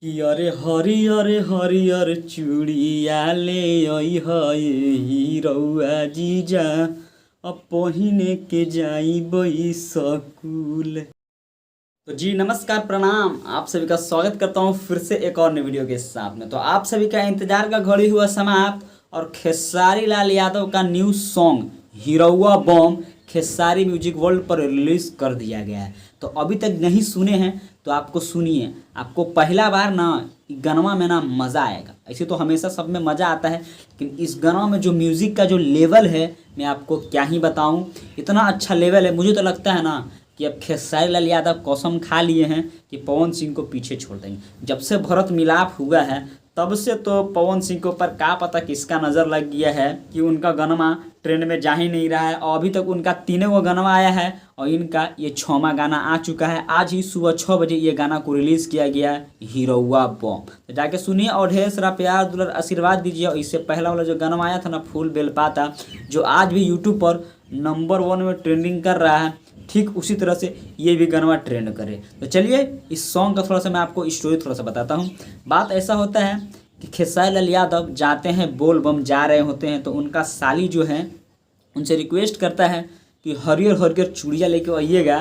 कि अरे हरियर हरियर चूड़िया ले अइह ये रउआ जीजा अब पहिने के जाइबई स्कूल। तो जी नमस्कार प्रणाम, आप सभी का स्वागत करता हूँ फिर से एक और नई वीडियो के साथ में। तो आप सभी का इंतजार का घड़ी हुआ समाप्त और खेसारी लाल यादव का न्यू सॉन्ग हिरौआ बम खेसारी म्यूजिक वर्ल्ड पर रिलीज कर दिया गया है। तो अभी तक नहीं सुने हैं तो आपको सुनिए, आपको पहला बार ना गनवा में ना मज़ा आएगा। ऐसे तो हमेशा सब में मज़ा आता है, लेकिन इस गनवा में जो म्यूज़िक का जो लेवल है मैं आपको क्या ही बताऊं, इतना अच्छा लेवल है। मुझे तो लगता है ना कि अब खेसारी लाल यादव कसम खा लिए हैं कि पवन सिंह को पीछे छोड़ देंगे। जब से भरत मिलाप हुआ है तब से तो पवन सिंह के ऊपर क्या पता किसका नज़र लग गया है कि उनका गनमा ट्रेंड में जा ही नहीं रहा है। और अभी तक उनका तीनों को गनमा आया है और इनका ये 6वां गाना आ चुका है। आज ही सुबह 6 बजे ये गाना को रिलीज़ किया गया है हिरौआ बम। तो जाके सुनिए और ढेर सारा प्यार दुलार आशीर्वाद दीजिए। और इससे पहला वाला जो गाना आया था ना फूल बेलपाता, जो आज भी यूट्यूब पर नंबर 1 में ट्रेंडिंग कर रहा है, ठीक उसी तरह से ये भी गाना ट्रेंड करे। तो चलिए इस सॉन्ग का थोड़ा सा मैं आपको स्टोरी थोड़ा सा बताता हूँ। बात ऐसा होता है कि खेसारी लाल यादव जाते हैं बोल बम, जा रहे होते हैं तो उनका साली जो है उनसे रिक्वेस्ट करता है कि हरियर हरियर चूड़िया लेके आइएगा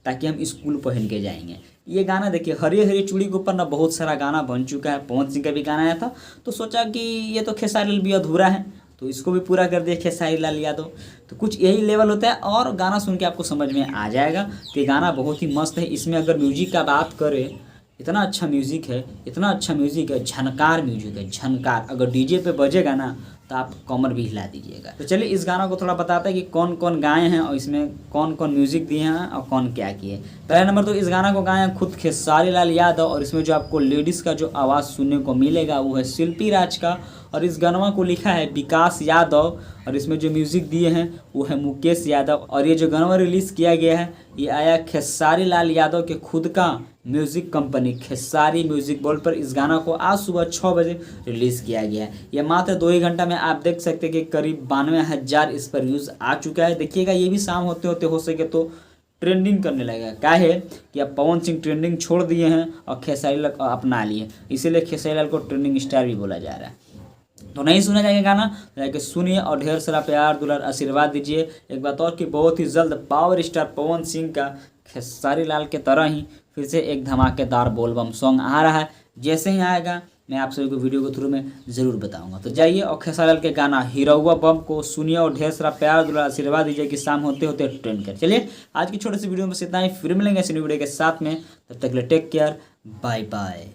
ताकि हम स्कूल पहन के जाएंगे। ये गाना देखिए, हरियर हरियर चूड़ी के ऊपर ना बहुत सारा गाना बन चुका है। पवन सिंह का भी गाना आया था तो सोचा कि ये तो खेसारी लाल भी अधूरा है तो इसको भी पूरा कर दिया खेसारी लाल यादव। तो कुछ यही लेवल होता है और गाना सुन के आपको समझ में आ जाएगा कि ये गाना बहुत ही मस्त है। इसमें अगर म्यूजिक का बात करें, इतना अच्छा म्यूज़िक है, इतना अच्छा म्यूज़िक है, झनकार म्यूजिक है, झनकार। अगर डीजे पे बजेगा ना तो आप कमर भी हिला दीजिएगा। तो चलिए इस गाना को थोड़ा बताते हैं कि कौन कौन गाए हैं और इसमें कौन कौन म्यूज़िक दिए हैं और कौन क्या किए। पहला नंबर तो इस गाना को गाए हैं खुद खेसारी लाल यादव और इसमें जो आपको लेडीज़ का जो आवाज़ सुनने को मिलेगा वो है शिल्पी राज का। और इस गाना को लिखा है विकास यादव और इसमें जो म्यूज़िक दिए हैं वो है मुकेश यादव। और ये जो गाना रिलीज़ किया गया है ये आया खेसारी लाल यादव के खुद का music company Khesari music world पर। इस गाना को आज सुबह 6 बजे रिलीज़ किया गया है। ये मात्र 2 ही घंटा में आप देख सकते हैं कि करीब 92,000 इस पर व्यूज़ आ चुका है। देखिएगा ये भी शाम होते होते हो सके तो ट्रेंडिंग करने लगेगा। क्या है कि अब पवन सिंह ट्रेंडिंग छोड़ दिए हैं और खेसारी लाल अपना लिए, इसीलिए खेसारी लाल को ट्रेंडिंग स्टार भी बोला जा रहा है। तो नहीं सुना जाएगा गाना तो जाके सुनिए और ढेर सारा प्यार दुलार आशीर्वाद दीजिए। एक बात और कि बहुत ही जल्द पावर स्टार पवन सिंह का खेसारी लाल के तरह ही फिर से एक धमाकेदार बोलबम सॉन्ग आ रहा है। जैसे ही आएगा मैं आप सभी को वीडियो के थ्रू में ज़रूर बताऊंगा। तो जाइए और खेसारी लाल के गाना हिरौआ बम को सुनिए और ढेर सारा प्यार दुलार आशीर्वाद दीजिए कि शाम होते होते ट्रेंड कर। चलिए आज की छोटी सी वीडियो में इतना ही, फिर मिलेंगे ऐसी वीडियो के साथ में। तब तक के लिए टेक केयर, बाय बाय।